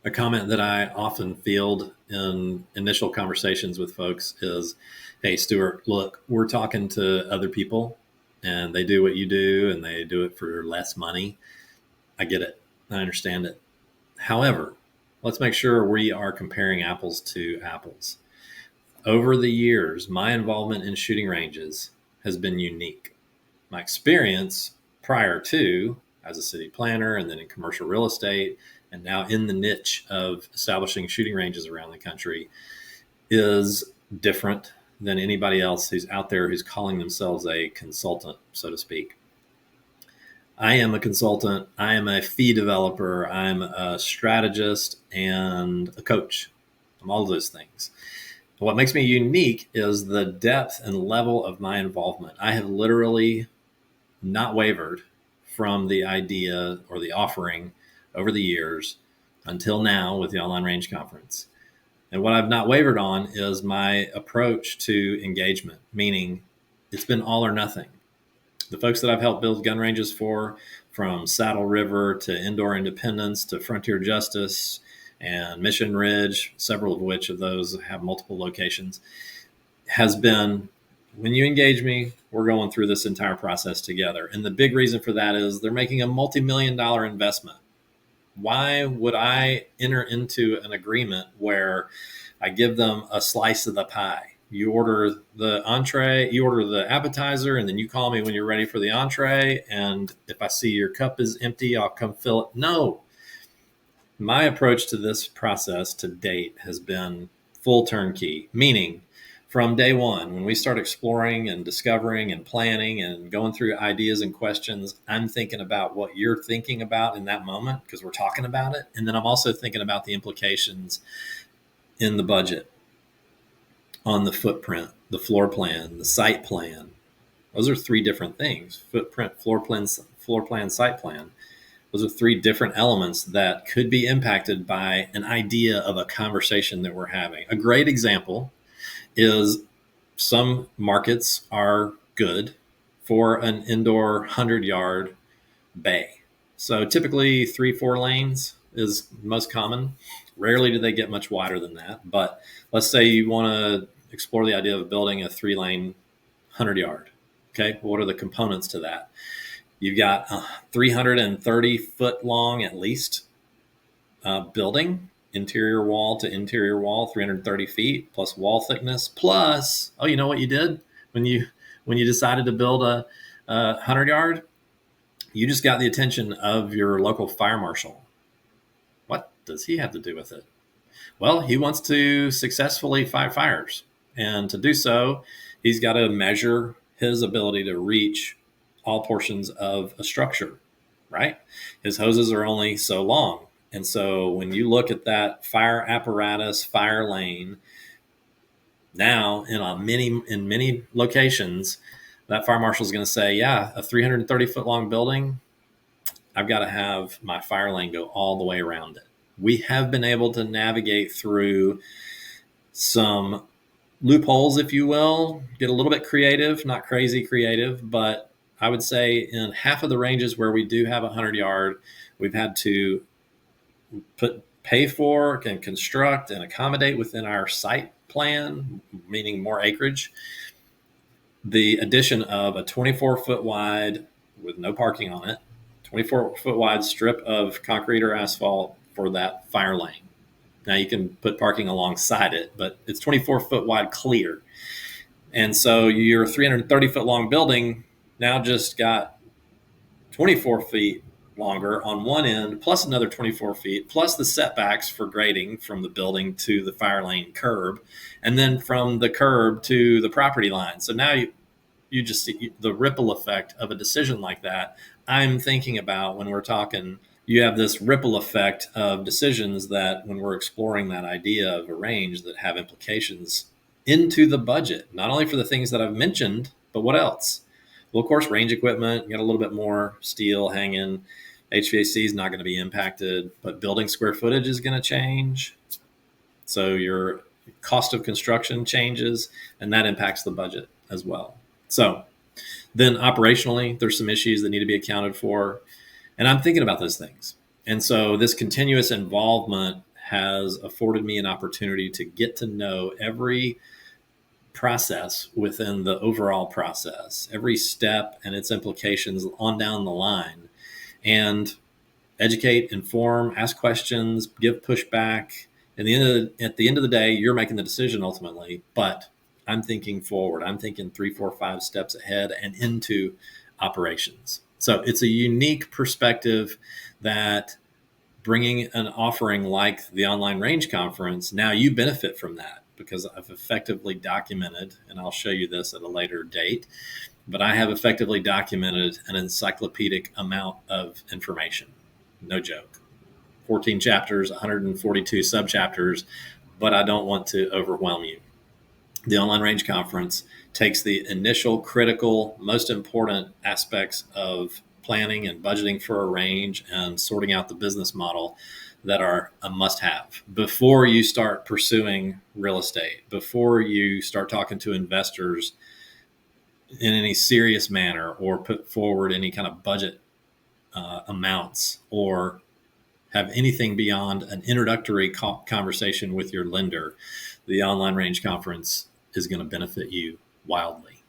A comment that I often field in initial conversations with folks is, hey, Stuart, look, we're talking to other people and they do what you do and they do it for less money. I get it. I understand it. However, let's make sure we are comparing apples to apples. Over the years, my involvement in shooting ranges has been unique. My experience prior to as a city planner and then in commercial real estate and now in the niche of establishing shooting ranges around the country is different than anybody else who's out there who's calling themselves a consultant, so to speak. I am a consultant. I am a fee developer. I'm a strategist and a coach. I'm all of those things. What makes me unique is the depth and level of my involvement. I have literally not wavered from the idea or the offering over the years until now with the online range conference. And what I've not wavered on is my approach to engagement, meaning it's been all or nothing. The folks that I've helped build gun ranges for, from Saddle River to Indoor Independence to Frontier Justice and Mission Ridge, several of which of those have multiple locations, has been, when you engage me, we're going through this entire process together. And the big reason for that is they're making a multi-million-dollar investment. Why would I enter into an agreement where I give them a slice of the pie? You order the entree, you order the appetizer, and then you call me when you're ready for the entree. And if I see your cup is empty, I'll come fill it. No. My approach to this process to date has been full turnkey, meaning from day one, when we start exploring and discovering and planning and going through ideas and questions, I'm thinking about what you're thinking about in that moment because we're talking about it. And then I'm also thinking about the implications in the budget, on the footprint, the floor plan, the site plan. Those are three different things: footprint, floor plan, site plan. Those are three different elements that could be impacted by an idea of a conversation that we're having. A great example is some markets are good for an indoor 100-yard bay. So typically 3-4 lanes is most common. Rarely do they get much wider than that. But let's say you want to explore the idea of building a 3-lane 100-yard. Okay, what are the components to that? You've got a 330 foot long, at least, building, interior wall to interior wall, 330 feet plus wall thickness plus, oh, you know what you did when you decided to build a 100-yard? You just got the attention of your local fire marshal. What does he have to do with it? Well, he wants to successfully fight fires. And to do so, he's got to measure his ability to reach all portions of a structure, right? His hoses are only so long. And so when you look at that fire apparatus, fire lane, now in many locations, that fire marshal is going to say, yeah, a 330 foot long building, I've got to have my fire lane go all the way around it. We have been able to navigate through some loopholes, if you will, get a little bit creative, not crazy creative, but I would say in half of the ranges where we do have a 100-yard, we've had to pay for and construct and accommodate within our site plan, meaning more acreage, the addition of a 24-foot wide, with no parking on it, 24-foot wide strip of concrete or asphalt for that fire lane. Now you can put parking alongside it, but it's 24-foot wide clear. And so your 330-foot long building now just got 24 feet longer on one end, plus another 24 feet, plus the setbacks for grading from the building to the fire lane curb, and then from the curb to the property line. So now you just see the ripple effect of a decision like that. I'm thinking about when we're talking, you have this ripple effect of decisions that when we're exploring that idea of a range that have implications into the budget, not only for the things that I've mentioned, but what else? Well, of course, range equipment, you got a little bit more steel hanging. HVAC is not going to be impacted, but building square footage is going to change. So your cost of construction changes, and that impacts the budget as well. So then operationally, there's some issues that need to be accounted for. And I'm thinking about those things. And so this continuous involvement has afforded me an opportunity to get to know every process within the overall process, every step and its implications on down the line, and educate, inform, ask questions, give pushback. At the end of the day, you're making the decision ultimately, but I'm thinking forward. I'm thinking 3, 4, 5 steps ahead and into operations. So it's a unique perspective that bringing an offering like the online range conference, now you benefit from that because I've effectively documented, and I'll show you this at a later date, but I have effectively documented an encyclopedic amount of information. No joke. 14 chapters, 142 subchapters, but I don't want to overwhelm you. The online range conference takes the initial critical, most important aspects of planning and budgeting for a range and sorting out the business model that are a must have before you start pursuing real estate, before you start talking to investors in any serious manner or put forward any kind of budget amounts or have anything beyond an introductory conversation with your lender. The online range conference is going to benefit you wildly.